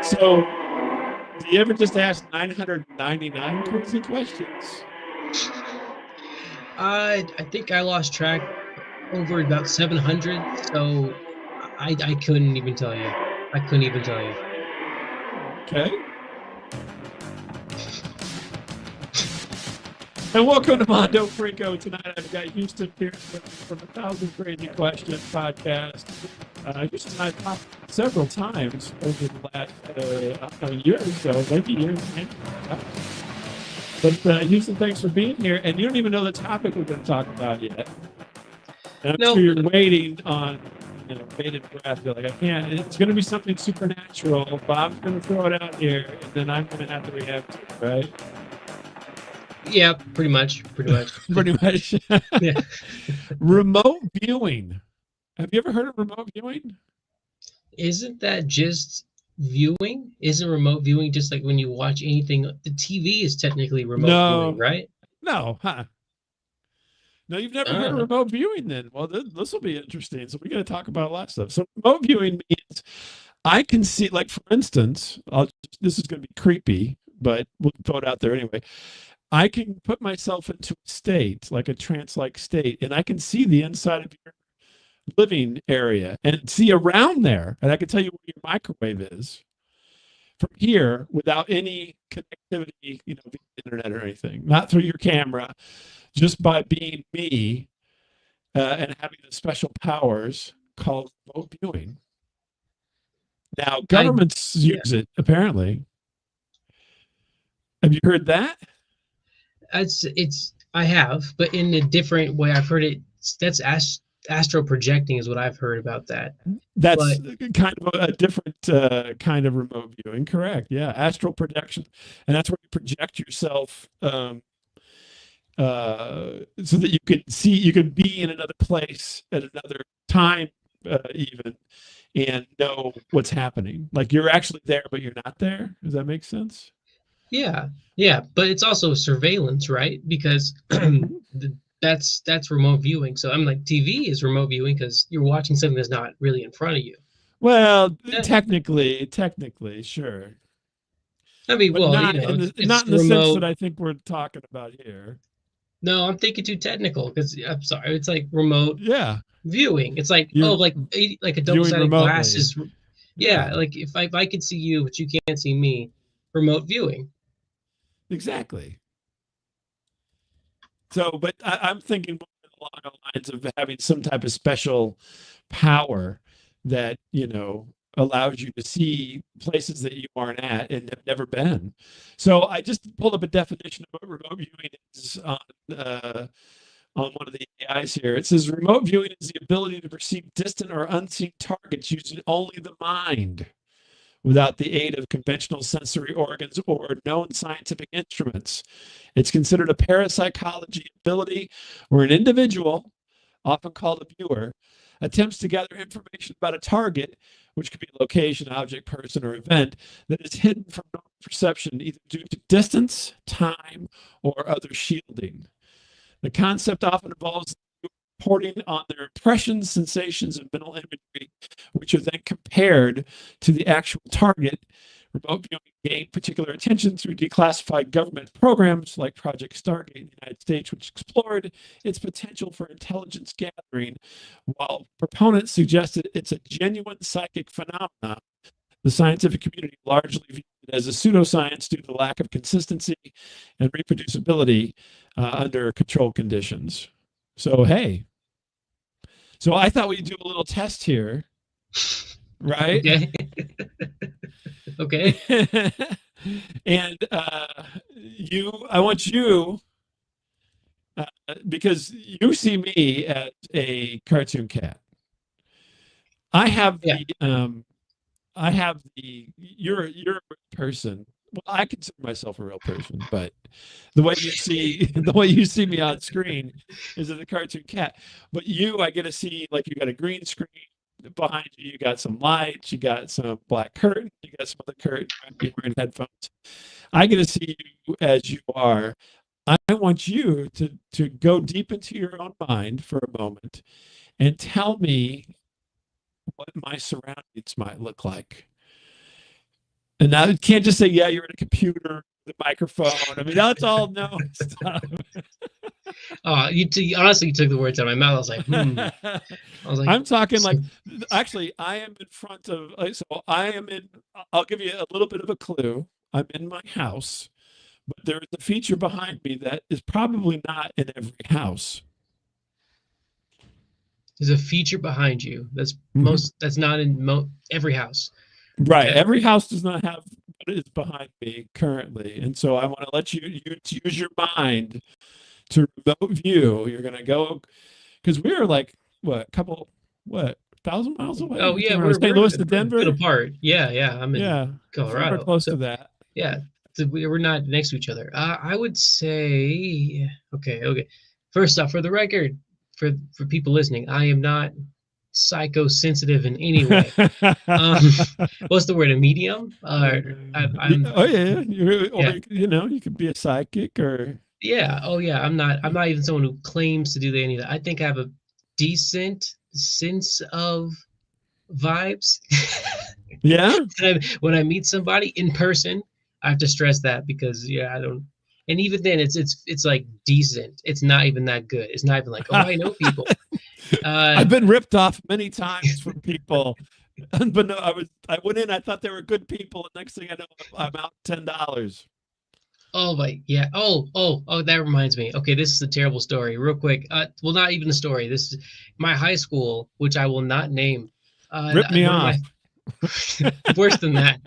So, do you ever just ask 999 crazy questions? I think I lost track over about 700, so I couldn't even tell you. I couldn't even tell you. Okay. And welcome to Mondo Freako. Tonight I've got Houston Pierce with me from A Thousand Crazy Questions podcast. Houston and I have talked several times over the last year or so, maybe a year and a half. But Houston, thanks for being here. And you don't even know the topic we're going to talk about yet. And I'm sure No, you're waiting on, bated breath. You're like, I can't. It's going to be something supernatural, but I'm going to throw it out here, and then I'm going to have to react to it, right? yeah, pretty much, pretty much. Pretty much. Yeah. Remote viewing. Have you ever heard of remote viewing? Isn't that just viewing? Isn't remote viewing just like when you watch anything? The TV is technically remote viewing, No, right? no, huh? No, you've never heard of Uh, remote viewing then. Well, this will be interesting. So we're going to talk about a lot of stuff. So remote viewing means I can see, like, for instance, this is going to be creepy, but we'll throw it out there anyway. I can put myself into a state, like a trance-like state, and I can see the inside of your living area and see around there. And I can tell you where your microwave is from here without any connectivity, via the internet or anything, not through your camera, just by being me and having the special powers called remote viewing. Now, I governments yeah, use it, apparently. Have you heard that? it's I have, but in a different way. I've heard it. That's astral projecting is what I've heard about that. That's But kind of a different kind of remote viewing. Correct. Yeah. Astral projection. And that's where you project yourself so that you could see, you could be in another place at another time, even, and know what's happening. Like you're actually there, but you're not there. Does that make sense? yeah, yeah, but it's also surveillance, right? Because that's remote viewing. So I'm like, TV is remote viewing because you're watching something that's not really in front of you. Well, Yeah. technically, sure, I mean, but well, not it's in the sense that remote. I think we're talking about here. No, I'm thinking too technical because I'm sorry. It's like remote Yeah, viewing. It's like, oh, you're like a viewing double-sided glass remotely. is, Yeah, yeah, like if I could see you, but you can't see me, remote viewing. exactly. So, but I'm thinking more along the lines of having some type of special power that, allows you to see places that you aren't at and have never been. So I just pulled up a definition of what remote viewing is on one of the AIs here. It says remote viewing is the ability to perceive distant or unseen targets using only the mind without the aid of conventional sensory organs or known scientific instruments. It's considered a parapsychology ability where an individual, often called a viewer, attempts to gather information about a target, which could be a location, object, person, or event, that is hidden from normal perception, either due to distance, time, or other shielding. The concept often involves reporting on their impressions, sensations, and mental imagery, which are then compared to the actual target. Remote viewing gained particular attention through declassified government programs like Project Stargate in the United States, which explored its potential for intelligence gathering, while proponents suggested it's a genuine psychic phenomenon. The scientific community largely viewed it as a pseudoscience due to the lack of consistency and reproducibility under controlled conditions. So, hey, so I thought we'd do a little test here, right? Okay. Okay. And I want you, because you see me as a cartoon cat. I have Yeah. you're a real person. Well, I consider myself a real person, but the way you see the way you see me on screen is as a cartoon cat. But I get to see, like, you got a green screen behind you, you got some lights, you got some black curtain, you got some other curtain, you're wearing headphones. I get to see you as you are. I want you to go deep into your own mind for a moment and tell me what my surroundings might look like. And now you can't just say, yeah, you're in a computer, the microphone. I mean, that's all known stuff. Honestly, you took the words out of my mouth. I was like, hmm. I was like, I'm talking so, like, actually, I am in front of, so I am in, I'll give you a little bit of a clue. I'm in my house, but there is a feature behind me that is probably not in every house. there's a feature behind you Mhm. that's not in every house. Right. Okay. Every house does not have what is behind me currently. And so I want to let you to use your mind to remote view. You're going to go, because we're like, what, a couple, what, 1,000 miles away? Oh I think yeah, we're we're St. we're Louis to a good Denver. apart. Yeah, yeah. I'm in Yeah, somewhere Colorado, close so to that. yeah, so we're not next to each other. I would say, okay, okay. First off, for the record, for people listening, I am not psychosensitive in any way. Um, what's the word? A medium? I'm Oh yeah, or yeah, you could be a sidekick or yeah. Oh yeah. I'm not even someone who claims to do any of that. I think I have a decent sense of vibes. yeah. When I meet somebody in person, I have to stress that because yeah, I don't. And even then, it's like decent. It's not even that good. It's not even like, oh, I know people. Uh, I've been ripped off many times from people, but no, I went in. I thought they were good people, and next thing I know, I'm out $10. oh my, yeah. Oh, that reminds me. Okay, this is a terrible story. Real quick. Well, not even a story. This is my high school, which I will not name. Rip me One of my off. worse than that.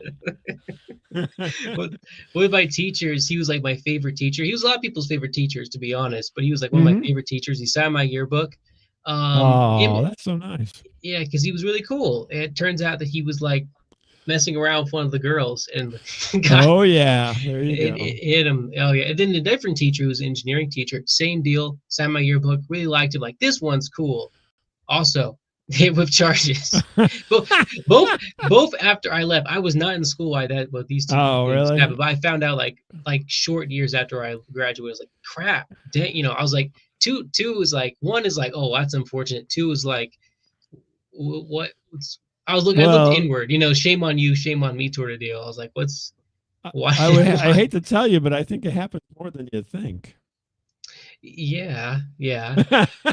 One one of my teachers, he was like my favorite teacher. He was a lot of people's favorite teachers, to be honest, but he was like one of my Hmm. favorite teachers. He signed my yearbook. Him, Oh, that's so nice. yeah, because he was really cool. And it turns out that he was like messing around with one of the girls and got Oh yeah, there you go. it hit him. Oh yeah. And then a different teacher who was an engineering teacher, same deal, signed my yearbook, really liked him. Like, this one's cool. Also, hit with charges. Both, both, both after I left. I was not in school while that both these two Oh things really? happened, but I found out like short years after I graduated. I was like, crap, dang, I was like, two was like, one is like, oh, that's unfortunate. Two is like, what? I looked Well, inward. Shame on you, shame on me, sort of deal. I was like, what's why? I Why? hate to tell you, but I think it happens more than you think. Yeah, yeah.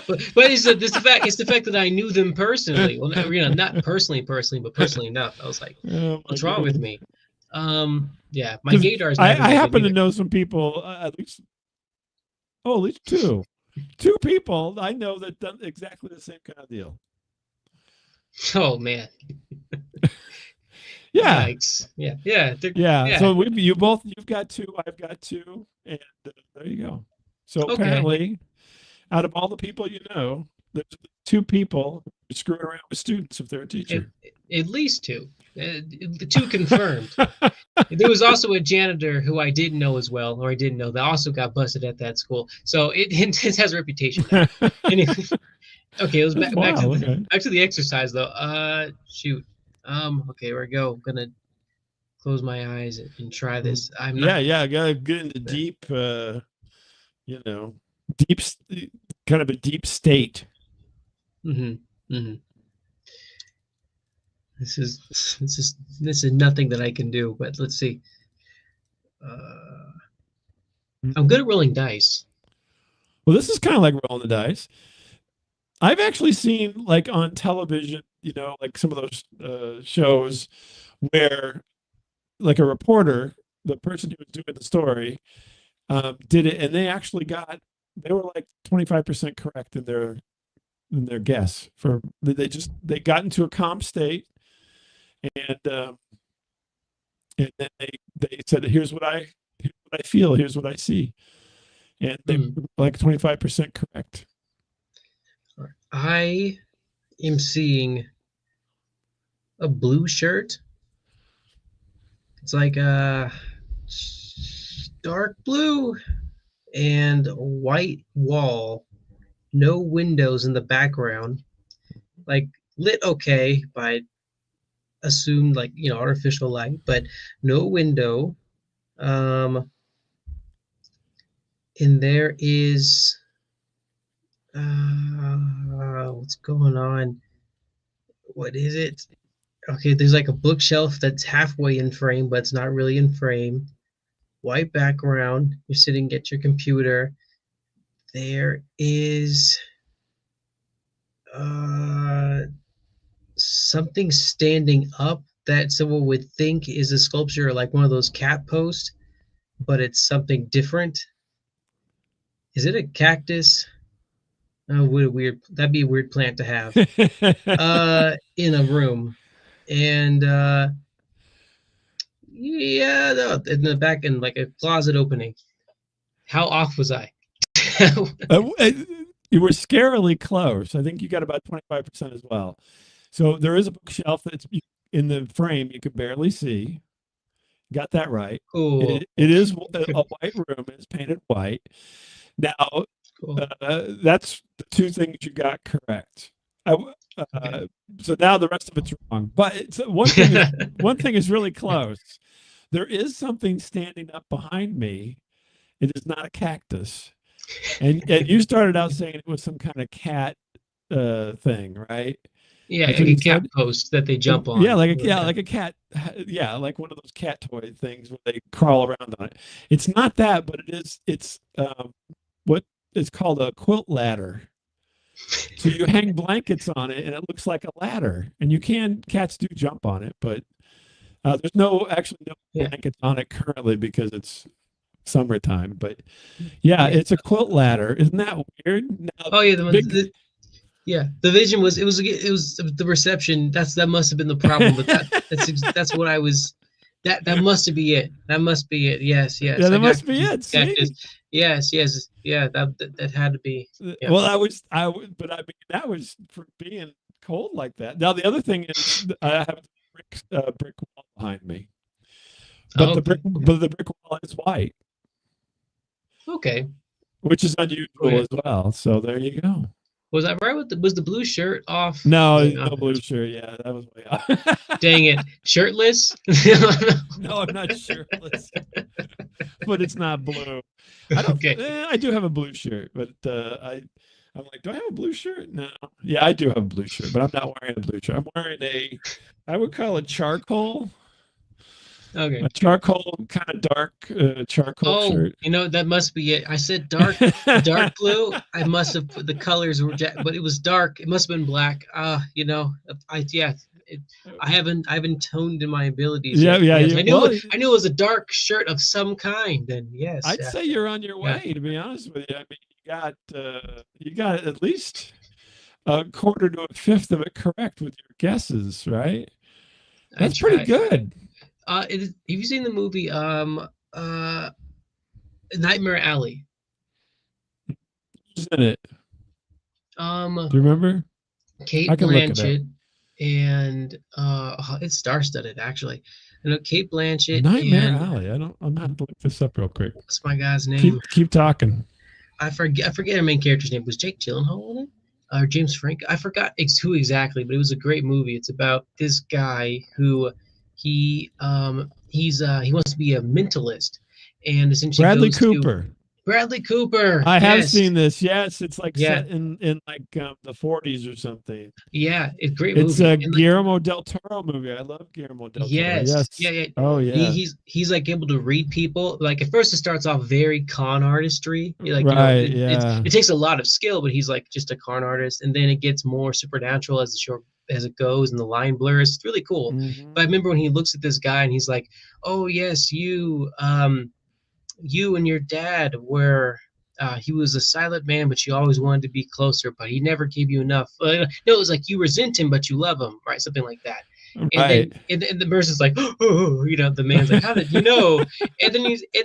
But it's the fact that I knew them personally. Well, not personally, but personally enough. I was like, Oh my what's wrong with goodness. me? Yeah, my Because gaydar is not even I that good happen to either. know some people, at least two people I know that done exactly the same kind of deal. Oh man, Yeah, yikes! Yeah, yeah, yeah. yeah. So you've got two, I've got two, and there you go. So Okay, apparently, out of all the people you know, there's two people who screwing around with students if they're a at, teacher. at least two. The two confirmed. There was also a janitor who I didn't know as well, or I didn't know that also got busted at that school. So it has a reputation now. Anyway, okay, it was That's back to wild. Okay. the exercise though. Shoot. Okay, here we go. I'm gonna close my eyes and try this. I'm not. Yeah, yeah. Gotta get into deep, you know, deep, kind of a deep state. Hmm. Hmm. This is nothing that I can do. But let's see. Uh, I'm good at rolling dice. Well, this is kind of like rolling the dice. I've actually seen like on television, like some of those shows where like a reporter, the person who was doing the story, did it, and they were like 25% correct in their guess for they got into a calm state and and then they said here's what I feel, here's what I see, and they Hmm. were like 25% correct. I am seeing a blue shirt. It's like a dark blue and a white wall, no windows in the background, like lit okay by assumed like artificial light, but no window. Um, and there is what's going on? What is it? Okay, there's like a bookshelf that's halfway in frame, but it's not really in frame. White background. You're sitting at your computer. There is uh something standing up that someone would think is a sculpture, like one of those cat posts, but it's something different. Is it a cactus? Oh, what a weird. That'd be a weird plant to have. In a room, and yeah, no, in the back, in like a closet opening. How off was I? Uh, uh, you were scarily close. I think you got about 25% as well. So there is a bookshelf that's in the frame you can barely see. Got that right. Cool, It is a white room. It's painted white. Now, cool. that's the two things you got correct. I, Okay. so now the rest of it's wrong. But one thing is really close. There is something standing up behind me. It is not a cactus. And you started out saying it was some kind of cat thing, right? Yeah, That's like what a you cat said. post that they jump on. Yeah, like a cat. Yeah, like one of those cat toy things where they crawl around on it. It's not that, but it is. It's what is called a quilt ladder. So you hang blankets on it, and it looks like a ladder. And you can cats do jump on it, but there's actually no Yeah, blankets on it currently because it's summertime. But yeah, yeah. it's a quilt ladder. Isn't that weird? Now Oh yeah, the big. yeah. The vision was it was the reception. That must have been the problem. But that's what I was. That must be it. That must be it. Yes, Yeah, yes. I that got must be confused it. with cactus. See, Yes, yes. Yeah, that had to be. Yeah. well, but I mean, that was for being cold like that. Now, the other thing is, I have a brick wall behind me, Oh, okay. but the brick wall is white, Okay. which is unusual Okay. as well. So there you go. Was I right with was the blue shirt off? No, Yeah. no blue shirt. Yeah, that was way Dang off. it. Shirtless? No, I'm not shirtless, but it's not blue. I don't. Okay. I do have a blue shirt, but I'm like, do I have a blue shirt? No. Yeah, I do have a blue shirt, but I'm not wearing a blue shirt. I'm wearing I would call it charcoal, Okay. a charcoal kind of dark charcoal Oh, shirt. that must be it. I said dark blue. I must have put the colors were, but it was dark. It must have been black. Yeah. It, I haven't toned in my abilities Yeah, yet. yeah. Yes, Well, I knew it was a dark shirt of some kind. And yes, I'd yeah, say you're on your yeah. way. To be honest with you, I mean, you got at least a quarter to a fifth of it correct with your guesses, right? I That's pretty tried. good, Have you seen the movie uh Nightmare Alley? isn't it? Do Um, you remember? I Kate can look it up. Blanchett and it's star-studded actually. I know Kate Blanchett Nightmare and Alley. I'm gonna have to look this up real quick. what's my guy's name? Keep talking. I forget our main character's name. Was Jake Gyllenhaal in it? Or James Franco? I forgot who exactly, but it was a great movie. It's about this guy who he wants to be a mentalist and essentially Bradley goes to Cooper. Bradley Cooper. I have Yes. seen this. Yes, it's like Yeah. set in like the 40s or something. Yeah. It's a great It's movie. a And like Guillermo del Toro movie. I love Guillermo del Toro. yes. Yeah, Yes. yeah. Oh He, yeah. he's like able to read people. Like at first it starts off very con artistry. Like, Right. Yeah. it takes a lot of skill, but he's like just a con artist. And then it gets more supernatural as the show as it goes and the line blurs. It's really cool. But I Hmm. remember when he looks at this guy and he's like, "Oh yes, you and your dad were he was a silent man, but you always wanted to be closer, but he never gave you enough." No, it was like you resent him, but you love him, right? Something like that. And Right. then and the person's like, "Oh," the man's like, "How did you know?" And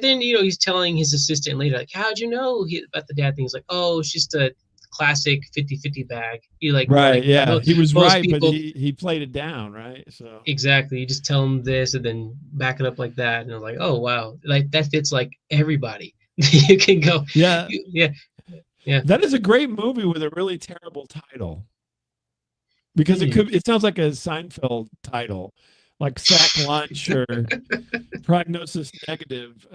then he's telling his assistant later, like, "How'd you know about the dad thing?" He's like, "Oh, it's just a classic 50-50 bag." You Right. Yeah. He was most right, but people. he played it down. Right. So. Exactly. You just tell them this and then back it up like that. And I'm like, oh wow, like that fits like everybody. You can go, Yeah. yeah, yeah. That is a great movie with a really terrible title because Hmm. it sounds like a Seinfeld title, like Sack Lunch or Prognosis Negative.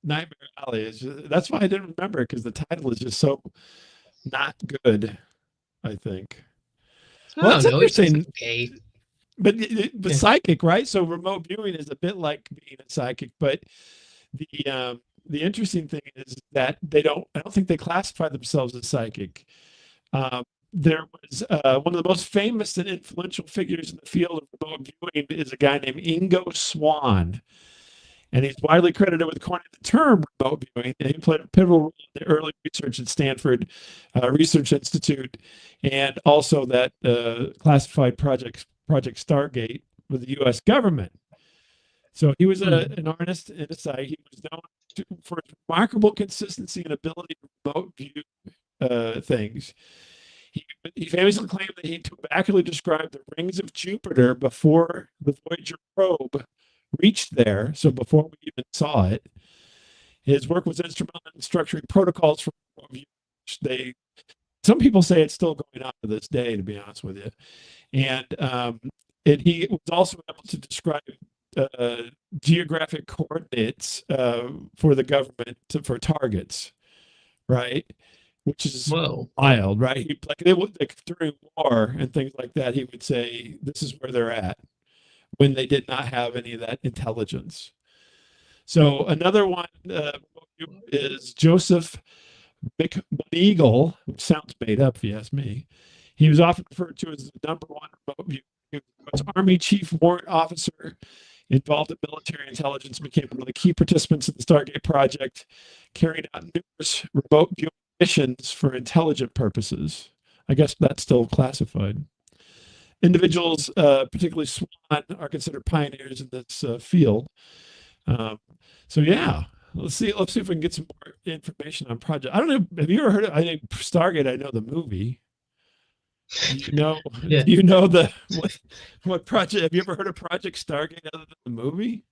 Nightmare Alley that's why I didn't remember because the title is just so not good. I think. I Well, don't that's know. It's interesting. okay. but Yeah. psychic, right? So remote viewing is a bit like being a psychic, but the interesting thing is that I don't think they classify themselves as psychic. Um, there was one of the most famous and influential figures in the field of remote viewing is a guy named Ingo Swann, and he's widely credited with coining the term remote viewing. And he played a pivotal role in the early research at Stanford Research Institute, and also that classified Project Stargate with the U.S. government. So he was Hmm. an artist and a site. He was known for his remarkable consistency and ability to remote view things. He famously claimed that he too accurately described the rings of Jupiter before the Voyager probe reached there. So before we even saw it, his work was instrumental in structuring protocols for remote view. They Some people say it's still going on to this day, to be honest with you. And he was also able to describe uh, geographic coordinates for the government for targets, right? Which is Whoa. wild, right? Like during war and things like that, he would say, "This is where they're at," when they did not have any of that intelligence. So another one is Joseph McMoneagle, which sounds made up if you ask me. He was often referred to as the number one remote view. He was Army Chief Warrant Officer involved in military intelligence, became one of the key participants in the Stargate project, carrying out numerous remote viewing missions for intelligent purposes. I guess that's still classified. Individuals, particularly Swan, are considered pioneers in this field. Um, so yeah, let's see if we can get some more information on project. I don't know. Have you ever heard of? I think Stargate. I know the movie. Do you know? Yeah. Do you know the what project? Have you ever heard of Project Stargate other than the movie?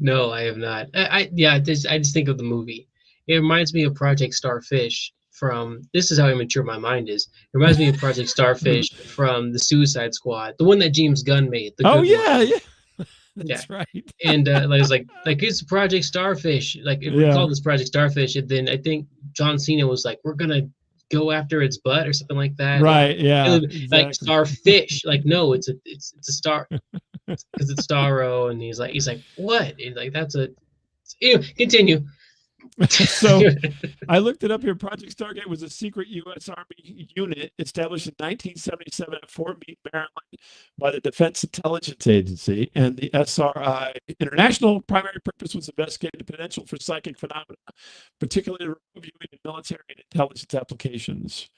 No, I have not. Yeah, I just think of the movie. It reminds me of Project Starfish from this is how immature my mind is. It reminds me of Project Starfish from the Suicide Squad, the one that James Gunn made, the Oh good one. yeah, yeah, Yeah. that's right. And like it's like it's Project Starfish. Like we Yeah, called this Project Starfish, and then I think John Cena was like, "We're gonna go after its butt" or something like that. right. Yeah, Like exactly. starfish. Like no, it's a star because it's Starro, and he's like what? And like that's a anyway, continue. So I looked it up here. Project Stargate was a secret U.S. Army unit established in 1977 at Fort Meade, Maryland, by the Defense Intelligence Agency. And the SRI international primary purpose was investigating the potential for psychic phenomena, particularly reviewing military and intelligence applications.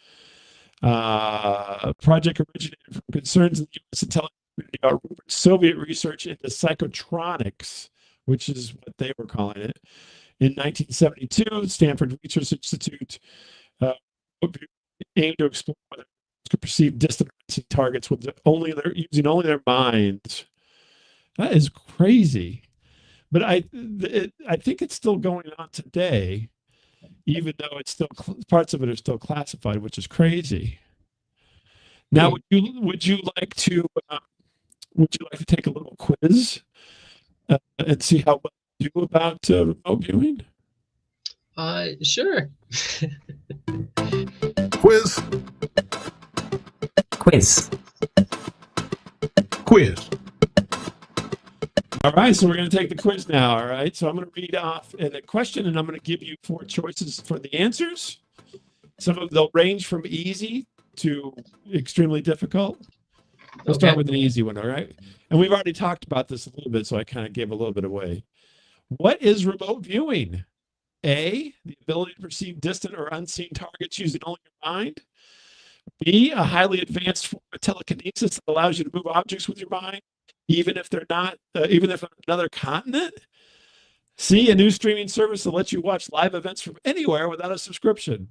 Project originated from concerns in the U.S. intelligence community about Soviet research into psychotronics, which is what they were calling it. In 1972, Stanford Research Institute uh, aimed to explore whether it could perceive distant targets with using only their minds. That is crazy. But I think it's still going on today, even though it's still parts of it are still classified, which is crazy. Now, Hmm. would you like to take a little quiz and see how well you do about remote viewing? Sure. Quiz. Quiz. Quiz. All right, so we're going to take the quiz now. All right, so I'm going to read off a question, and I'm going to give you four choices for the answers. Some of them they'll range from easy to extremely difficult. We'll start Okay. with an easy one. All right, and we've already talked about this a little bit, so I kind of gave a little bit away. What is remote viewing? A, the ability to perceive distant or unseen targets using only your mind. B, a highly advanced form of telekinesis that allows you to move objects with your mind, even if on another continent. C, a new streaming service that lets you watch live events from anywhere without a subscription.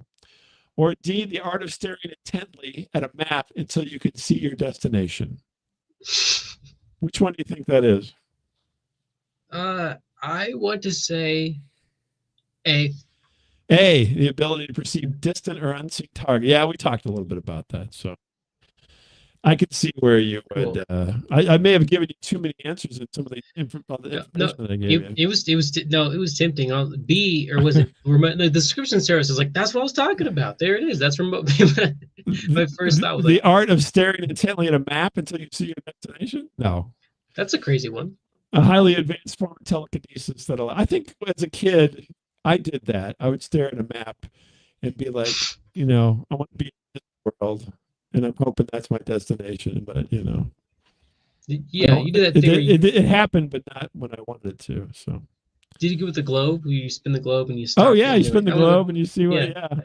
Or D, the art of staring intently at a map until you can see your destination. Which one do you think that is? I want to say A. A, the ability to perceive distant or unseen target. Yeah, we talked a little bit about that. So I could see where you Cool. would. I may have given you too many answers in some of all the No, no, information that I gave you. no, it was tempting. B, or was it remote? The description service is like, that's what I was talking about. There it is. That's remote. My first thought was like, The art of staring intently at a map until you see your destination. No, that's a crazy one. a highly advanced form of telekinesis I think as a kid, I did that. I would stare at a map and be like, I want to be in this world, and I'm hoping that's my destination. But I Yeah, don't. you did that thing where It happened, but not when I wanted it to. So. did you go with the globe? Where you spin the globe and you Oh start, yeah, and you you're spin like, the I want to, globe and you see what. yeah. Yeah.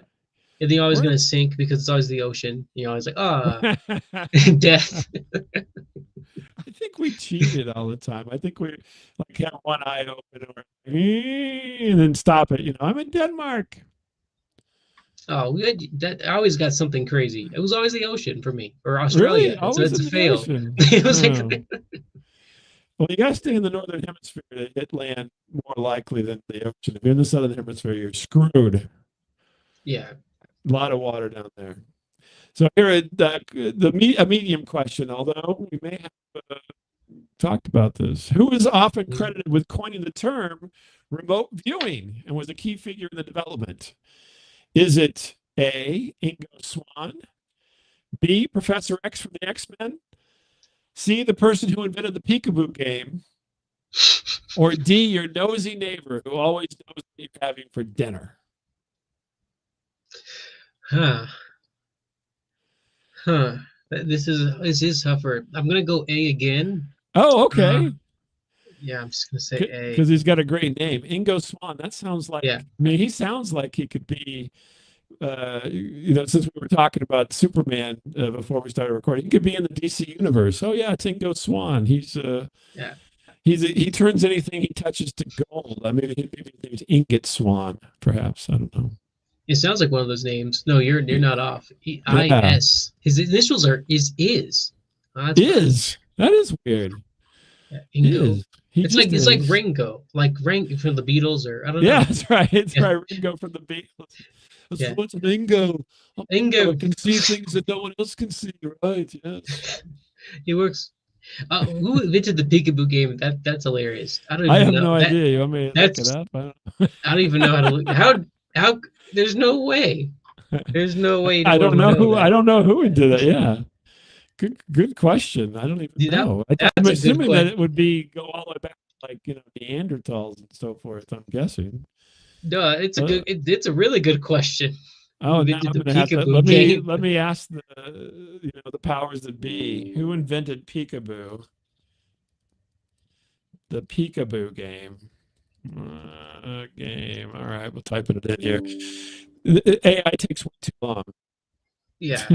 And then you're always We're going to sink because it's always the ocean. You're always like, I death. think we cheated all the time. I think we like have one eye open and then stop it. I'm in Denmark. Oh, we had that. I always got something crazy. It was always the ocean for me, or Really? Australia. Always It's in a the fail. ocean. It was like, Oh. Well, you got to stay in the northern hemisphere to hit land more likely than the ocean. If you're in the southern hemisphere, you're screwed. yeah. A lot of water down there. So here, a medium question, although we may have talked about this. Who is often Mm. credited with coining the term remote viewing and was a key figure in the development? Is it A, Ingo Swann, B, Professor X from the X-Men, C, the person who invented the peekaboo game, or D, your nosy neighbor who always knows what you're having for dinner? Huh. Huh. This is tougher. I'm gonna go A again. Oh, Uh, okay. yeah, I'm just gonna say A. Because he's got a great name. Ingo Swann. That sounds like, Yeah. I mean, he sounds like he could be since we were talking about Superman before we started recording, he could be in the DC universe. Oh yeah, it's Ingo Swann. Yeah. He turns anything he touches to gold. I mean, maybe his name's Ingot Swan, perhaps. I don't know. It sounds like one of those names. No, you're not off. Yeah, I-S. His initials are is. Oh, that's weird. that is weird. Yeah, Is Ingo. he It's just like is? Ringo, like Ring from the Beatles, or I don't Yeah, know. that's right. It's Yeah, right. Ringo from the Beatles. That's yeah. what's an Ingo. I'm Ingo. Ingo. I can see things that no one else can see. Right? Yes. He works. Who invented the peekaboo game? That's hilarious. I don't I even have know no that. idea. You want me to look it That's up? I don't even know how to look. How? There's no way. There's no way I anyone don't would know know who. I that. don't know who would do that. Yeah. Good question. I don't even Dude, know. I'm that's a good assuming that question. it would be go all the way back like Neanderthals and so forth. I'm guessing. Duh, it's a Uh, good. It's a really good question. Who oh, now invented I'm the gonna have to peekaboo game? let me ask the powers that be who invented peekaboo, the peekaboo game. Game. All right, we'll type it in here. The AI takes way too long. Yeah.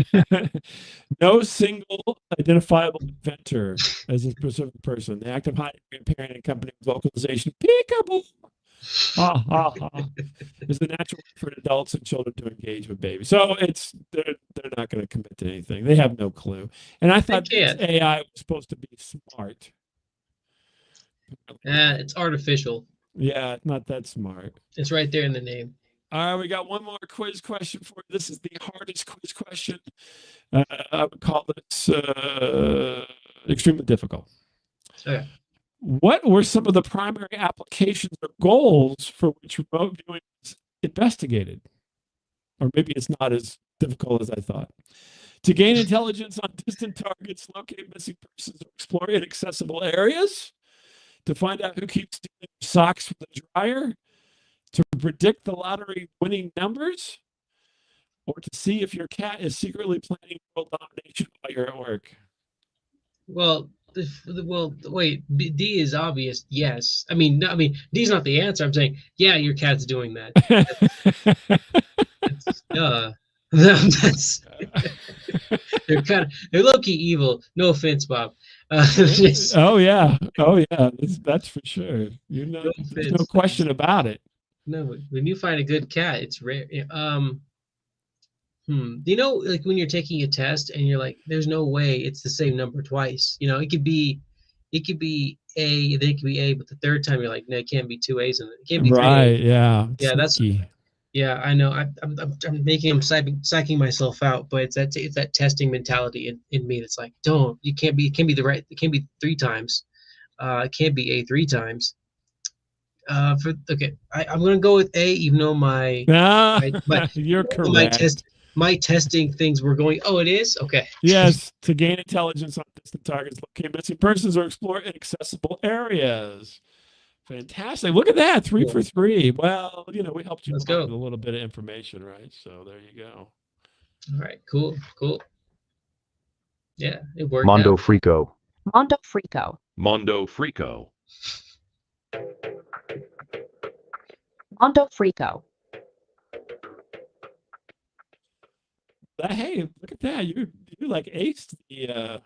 No single identifiable inventor as a specific person. The act of hiding, impairing, and accompanying vocalization, peekaboo, ha ha ha, is the natural way for adults and children to engage with babies. So they're not going to commit to anything. They have no clue. And I They thought this can't. AI was supposed to be smart. It's artificial. Yeah, it's not that smart. It's right there in the name. All right, we got one more quiz question for you. This is the hardest quiz question. I would call this extremely difficult. Okay. What were some of the primary applications or goals for which remote viewing was investigated? Or maybe it's not as difficult as I thought. To gain intelligence on distant targets, locate missing persons, or explore inaccessible areas. To find out who keeps stealing socks from the dryer. To predict the lottery winning numbers. Or to see if your cat is secretly planning world domination while you're at work. Well, wait. D is obvious. Yes. I mean, no, I mean, D is not the answer. I'm saying, yeah, your cat's doing that. That's That's they're low key evil. No offense, Bob. Just, Oh yeah, oh yeah, that's for sure. no There's no offense. question about it. No, when you find a good cat, it's rare. Do you know, like when you're taking a test and you're like, there's no way it's the same number twice. It could be A, then it could be A, but the third time you're like, no, it can't be two A's in it. It can't be three A's. Right? Yeah, Yeah, sneaky. Yeah, I know. I'm making I'm psyching myself out, but it's that testing mentality in me that's like, don't you can't be it can't be the right it can't be three times. It can't be A three times. For okay, I'm gonna go with A, even though Ah, my you're my test correct. my testing things were going. Oh, it is okay. Yes, to gain intelligence on distant targets, locate missing persons, or explore inaccessible areas. Fantastic. Look at that. Three Cool. for three. Well, we helped you Let's along go. with a little bit of information, right? So there you go. All right, cool, cool. Yeah, it worked Mondo out. Freako. Mondo Freako. Mondo Freako. Mondo Freako. Hey, look at that. You like aced the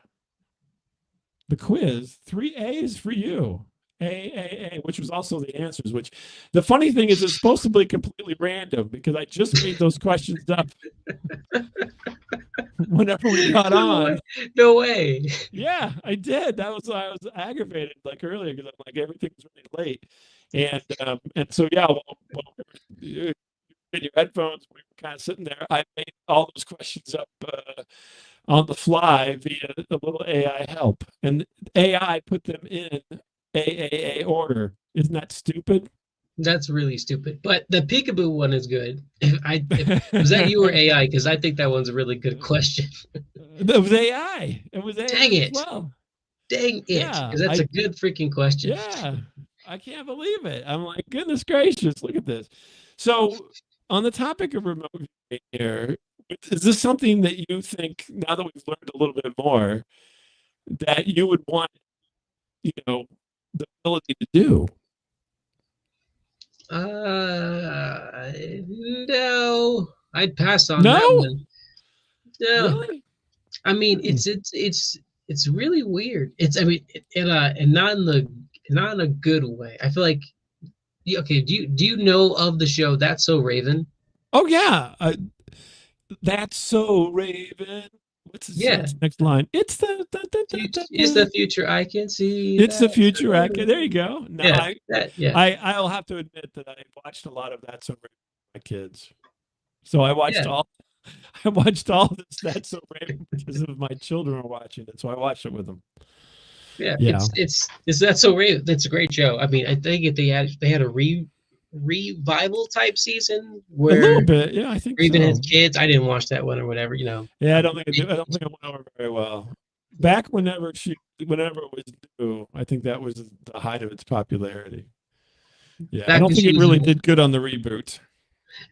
quiz. 3 A's for you. A, which was also the answers, which the funny thing is it's supposed to be completely random because I just made those questions up whenever we got No way. on. No way. Yeah, I did. That was why I was aggravated like earlier because I'm like everything was really late. And so yeah, you in your headphones, we were kind of sitting there. I made all those questions up on the fly via a little AI help, and AI put them in AAA order. Isn't that stupid? That's really stupid. But the peekaboo one is good. If was that you or AI? Because I think that one's a really good question. It was AI. It was Dang AI as it. well. Dang it. Yeah, Because that's a good freaking question. yeah, I can't believe it. I'm like, goodness gracious, look at this. So, on the topic of remote viewing here, is this something that you think now that we've learned a little bit more that you would want, you know, the ability to do? No. I'd pass on that No, one. No. really? I mean, Hmm. it's really weird. It's I mean, and not in a good way. I feel like okay, do you know of the show That's So Raven? Oh yeah, that's so Raven. What's Yeah. its next line? It's the Is the future I can see it's the that. future actor. There you go. No, Yeah, that yeah. I'll have to admit that I watched a lot of that so Raven with my kids. So Yeah. I watched all this That's So Raven because of my children were watching it. So I watched it with them. Yeah, Yeah. it's That's So Raven. That's a great show. I mean, I think if they had a revival type season A little where bit. Yeah, I think Raven has so. kids. I didn't watch that one or whatever. Yeah, I don't think I don't think it went over very well. Back whenever it was due, I think that was the height of its popularity. Yeah, I back don't when think she it was really did good on the reboot.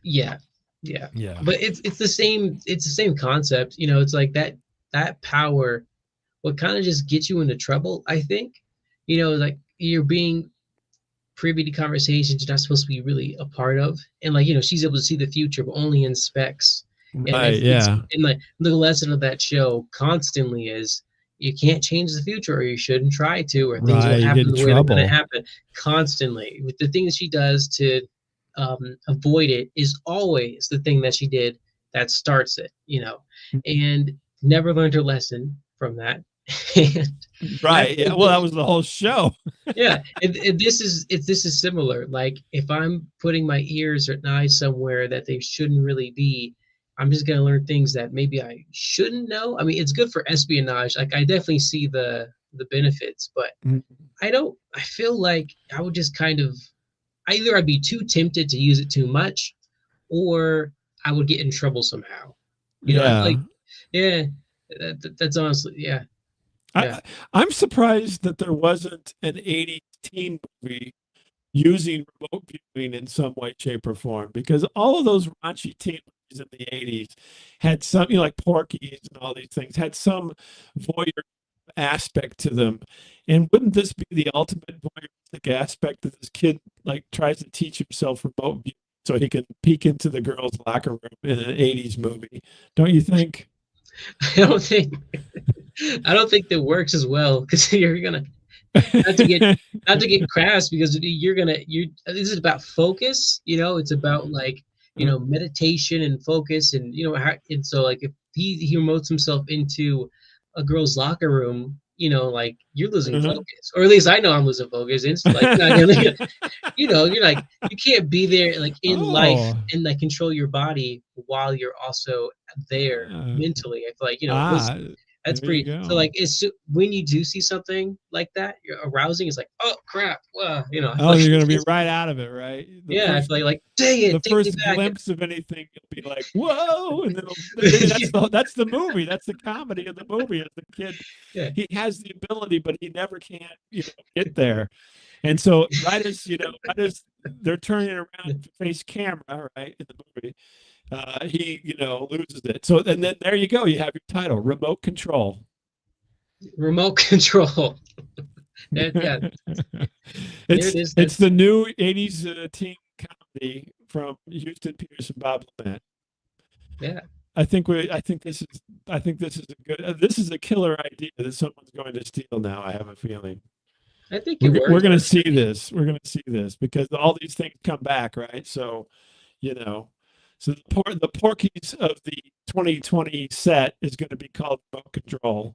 yeah, yeah. Yeah. But it's the same concept. It's like that power what kind of just gets you into trouble, I think. Like you're being privy to conversations you're not supposed to be really a part of. And like, she's able to see the future, but only in specs. And Right. it's Yeah. and like the lesson of that show constantly is you can't change the future or you shouldn't try to, or things Right. won't You get happen in the way they're gonna trouble. happen constantly. With the things she does to avoid it is always the thing that she did that starts it, and never learned her lesson from that. and I Right. feel Yeah. like Well, that was the whole show. yeah, and this is similar. Like if I'm putting my ears or eyes somewhere that they shouldn't really be, I'm just gonna learn things that maybe I shouldn't know. I mean, it's good for espionage. Like I definitely see the benefits, but Mm, I don't. I feel like I would just kind of either I'd be too tempted to use it too much, or I would get in trouble somehow. I feel like yeah. yeah, that's honestly yeah, yeah. I I'm surprised that there wasn't an 80s teen movie using remote viewing in some way, shape, or form because all of those raunchy teen movies in the 80s had some, like Porky's and all these things, had some voyeur aspect to them. And wouldn't this be the ultimate voyeuristic aspect that this kid like tries to teach himself remote viewing so he can peek into the girls' locker room in an 80s movie? Don't you think? I don't think I don't think that works as well because you're gonna not to get not to get crass because you're this is about focus. It's about like meditation and focus and and so like if he remotes himself into a girl's locker room, like you're losing Uh-huh. focus, or at least I know I'm losing focus. And it's like, not gonna, you're like, you can't be there like in life Oh. and like control your body while you're also there Uh, mentally. I feel like, ah, that's there you pretty. So go. like, it's when you do see something like that, you're arousing. It's like, oh crap, well, I feel Oh, like you're gonna be right out of it, right? yeah, I feel like dang The it, take me first back. glimpse of anything, you'll be like, "Whoa!" And then maybe that's the movie. That's the comedy of the movie. As the kid, Yeah, he has the ability, but he never can, get there. And so, right as they're turning around to face camera, right in the movie, he, loses it. So, and then there you go. You have your title, Remote Control. remote control. Yeah, there it is. It's That's the new '80s teen comedy from Houston Pierce and Bob Lament. yeah. I think this is a good. This is a killer idea that someone's going to steal now. I have a feeling I think it we're works. going to see this. We're going to see this because all these things come back, right? So, you know, so the Porky's of the 2020 set is going to be called Remote Control,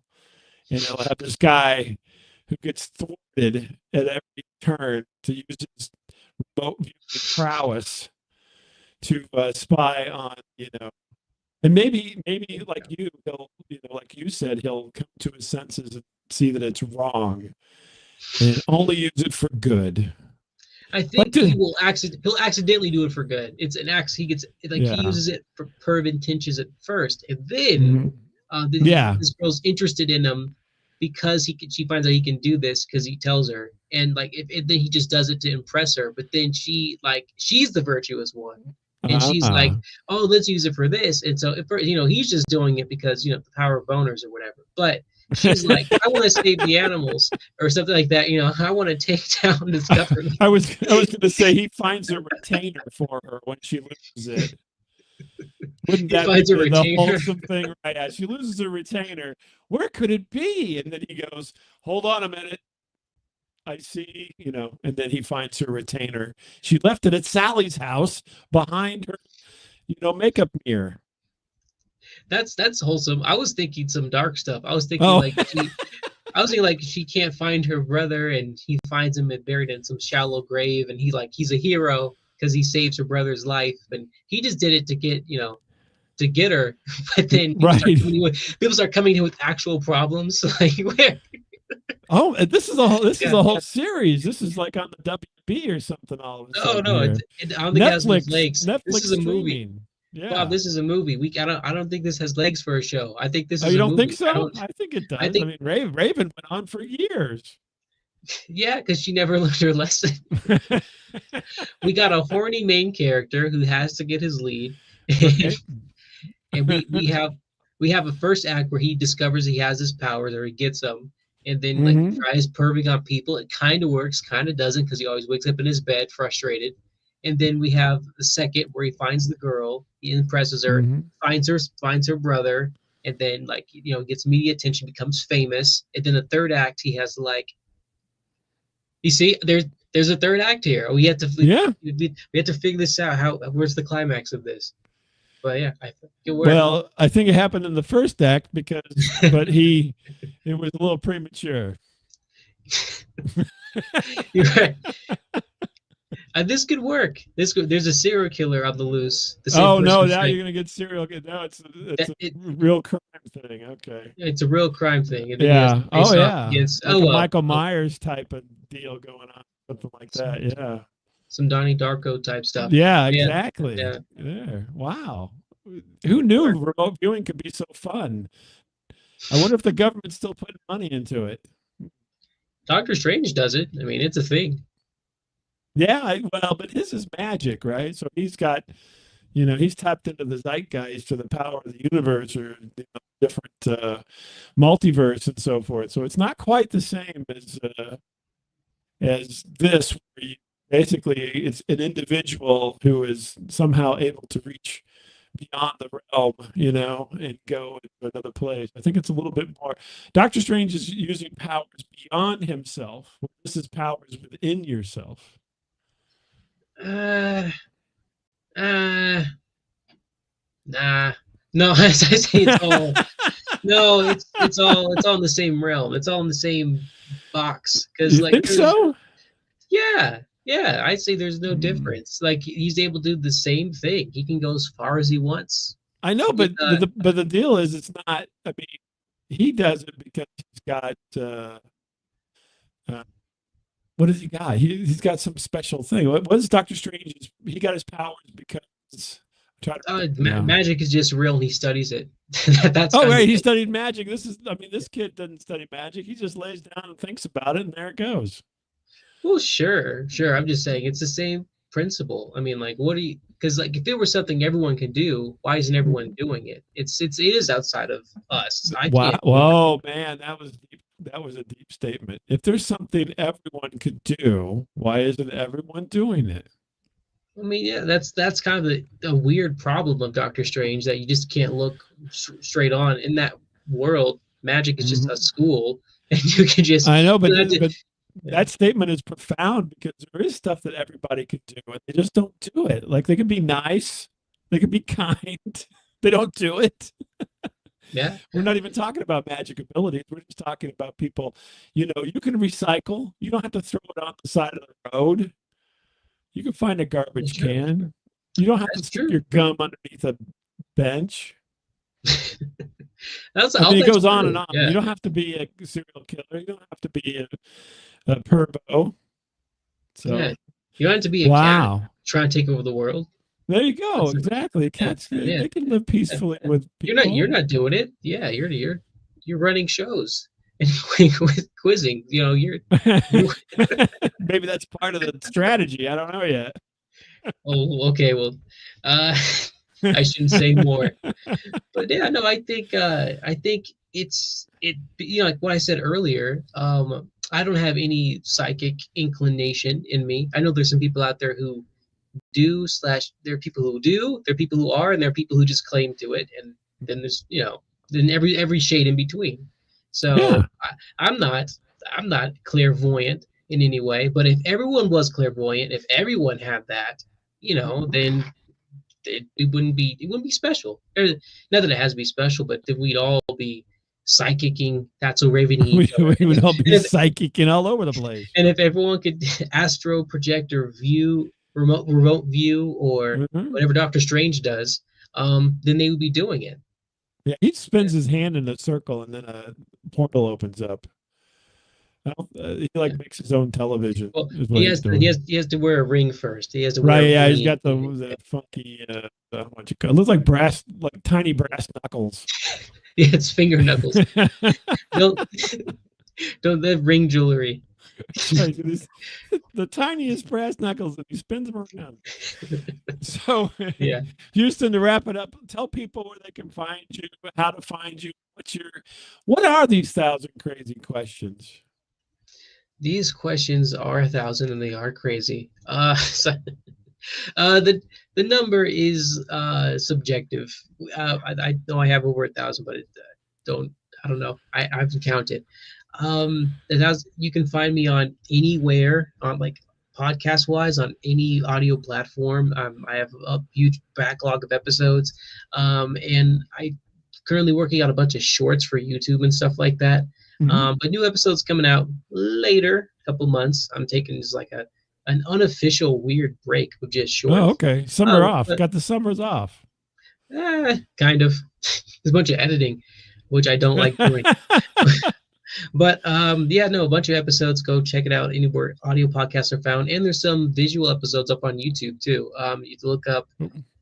and it'll have this guy who gets thwarted at every turn to use his remote viewing prowess to spy on, and maybe like he'll, like you said, he'll come to his senses and see that it's wrong and only use it for good. I Like think to, he'll accidentally do it for good. It's an act he gets like he yeah, uses it for perv intentions at first, and mhm, then yeah, this girl's interested in him because she finds out he can do this because he tells her, and like then he just does it to impress her. But then she's the virtuous one, and she's like, ah, oh, let's use it for this. And so if he's just doing it because the power of boners or whatever, but. She's like, I want to save the animals or something like that. I want to take down this government. I was going to say he finds a retainer for her when she loses it. Wouldn't He that be finds a the retainer. wholesome thing, right? Yeah, she loses her retainer. Where could it be? And then he goes, "Hold on a minute. I see, and then he finds her retainer. She left it at Sally's house behind her, makeup mirror. That's wholesome. I was thinking some dark stuff. Oh, I was thinking like she can't find her brother, and he finds him buried in some shallow grave, and he's a hero because he saves her brother's life, and he just did it to get her. But then right. people start coming in with actual problems. Like where? Oh, and this is Yeah. a whole series. This is like on the WB or something all of a No, sudden no, here. I don't think it has much legs. This Netflix is a movie. streaming. Bob, Yeah. this is a movie. I don't think this has legs for a show. I think this Oh, is you a don't think movie. so? I think it I does. I think mean, Raven went on for years. yeah, because she never learned her lesson. We got a horny main character who has to get his lead, Right. and we have a first act where he discovers he has his powers or he gets them, and then like he Hmm. tries perving on people. It kind of works, kind of doesn't, because he always wakes up in his bed frustrated. And then we have the second where he finds the girl, he impresses her, Hmm. finds her brother, and then like gets media attention, becomes famous. And then the third act, he has like you see, there's a third act here. Yeah. We have to figure this out. Where's the climax of this? But yeah, I think it worked. Well, I think it happened in the first act but it was a little premature. You're right. This could work. There's a serial killer on the loose. The same Oh person no! who's Now like you're gonna get serial. Now it's that. a real crime thing. Okay. It's a real crime thing, and then he has to Yeah. Oh face off yeah. against Like a Michael oh, Myers type of deal going on, something like that. some, Yeah. some Donnie Darko type stuff. Yeah. Yeah, Exactly. yeah. Yeah. Wow. Who knew remote viewing could be so fun? I wonder if the government's still putting money into it. Doctor Strange does it. I mean, it's a thing. Yeah. Well, but his is magic, right? So he's got, he's tapped into the zeitgeist or the power of the universe or different multiverse and so forth. So it's not quite the same as this. Where basically, it's an individual who is somehow able to reach beyond the realm, and go into another place. I think it's a little bit more. Doctor Strange is using powers beyond himself. This is powers within yourself. Uh, uh, nah. No, as I say, it's all No, it's all in the same realm. It's all in the same box. Because You like think so? yeah, I'd say there's no Hmm. difference. Like he's able to do the same thing. He can go as far as he wants. I know, He, but the deal is, it's not. I mean, he does it because he's got uh, what has he got? He's got some special thing. What is Doctor Strange? He got his powers because I'm trying to remember now. magic is just real, and he studies it. That's Oh, kind right, of he it. studied magic. I mean, this kid doesn't study magic. He just lays down and thinks about it, and there it goes. Well, sure. I'm just saying it's the same principle. I mean, like, what do you? Because like, if it were something everyone can do, why isn't everyone doing it? It is outside of us. I Wow. can't do it. Whoa, man, that was deep. That was a deep statement. If there's something everyone could do, why isn't everyone doing it? I mean, yeah, that's kind of the weird problem of Doctor Strange that you just can't look straight on in that world. Magic is just a Mhm. school, and you can just I know, you don't have to. but Yeah, that statement is profound because there is stuff that everybody could do, and they just don't do it. Like they can be nice, they can be kind, they don't do it. yeah, We're not even talking about magic abilities. We're just talking about people. You can recycle. You don't have to throw it on the side of the road. You can find a that's garbage true. can. You don't have to That's stick true. your gum underneath a bench. That's I all. mean, it That's goes on and true. on. You Yeah, don't have to be a serial killer. You don't have to be a pervo. yeah. So, You don't have to be a cat wow. trying to take over the world. There you go. That's Exactly. yeah, Cats, yeah. they can live Yeah. peacefully with You're people. not doing it. Yeah, you're running shows and quizzing. You Maybe that's part of the strategy. I don't know yet. oh, okay, well, uh I shouldn't say more. But yeah, no, I think like what I said earlier, I don't have any psychic inclination in me. I know there's some people out there who do slash there are people who do, there are people who are, and there are people who just claim to it, and then there's then every shade in between. So Yeah. I'm not clairvoyant in any way, but if everyone was clairvoyant, if everyone had that, then it wouldn't be special. Not that it has to be special, but then we'd all be psychicking, that's so ravening we, each other. we would all be And if psychic and all over the place. and if everyone could astro project or view remote view or Mhm. whatever Doctor Strange does, then they would be doing it. Yeah, he Yeah, spins his hand in a circle and then a portal opens up. He like yeah. makes his own television, Well, is he what he's has to, he doing. has he has to wear a ring first. He has to wear Right? a Yeah, he's blingy. got the funky what you call it looks like brass, like tiny brass knuckles. Yeah, it's finger knuckles. Don't don't have ring jewelry. That's right. The tiniest brass knuckles, and he spins them around. So, Yeah. Houston, to wrap it up, tell people where they can find you, how to find you. What are these thousand crazy questions? These questions are 1,000 and they are crazy. The number is subjective. I know I have over 1,000, but don't I don't know. I haven't counted. You can find me on anywhere on like podcast wise on any audio platform. I have a huge backlog of episodes, and I currently working on a bunch of shorts for YouTube and stuff like that. Hmm. But new episodes coming out later, couple months. I'm taking just like an unofficial weird break with just Oh, shorts. okay. Summer off. But Got the summers off. kind of. There's a bunch of editing, which I don't like doing. But yeah, no, a bunch of episodes. Go check it out anywhere audio podcasts are found, and there's some visual episodes up on YouTube too. You can look up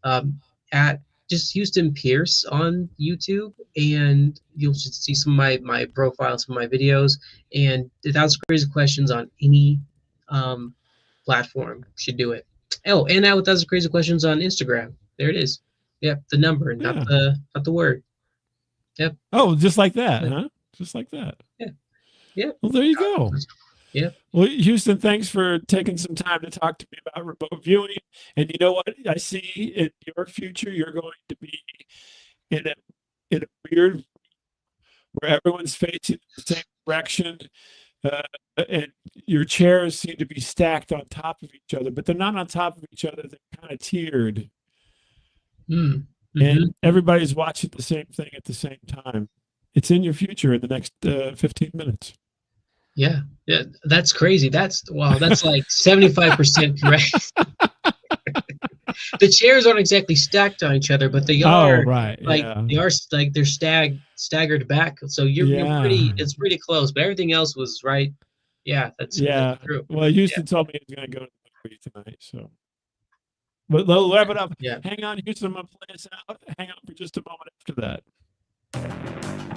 um, at just Houston Pierce on YouTube, and you'll just see some of my profiles, some of my videos, and 1,000 crazy questions on any um, platform should do it. Oh, and now 1,000 crazy questions on Instagram. There it is. Yep, the number, not Yeah. the word. Yep. Oh, just like that, huh? Just like that. Yeah. Yep. Well, there you go. Yep. Well, Houston, thanks for taking some time to talk to me about remote viewing. And you know what? I see in your future, you're going to be in a weird where everyone's facing the same direction, uh, and your chairs seem to be stacked on top of each other, but they're not on top of each other. They're kind of tiered, Mm. and Hmm. everybody's watching the same thing at the same time. It's in your future in the next 15 minutes. Yeah, yeah, that's crazy. Wow, that's like 75% correct. The chairs aren't exactly stacked on each other, but they Oh, are right. like Yeah. they're staggered back. So you're Yeah. pretty it's pretty close, but everything else was right. Yeah, that's Yeah. true. Well, Houston told me he was going to go to the movie tonight. So, but we'll wrap it up. Yeah. Hang on, Houston. I'm going to play us out. Hang on for just a moment after that.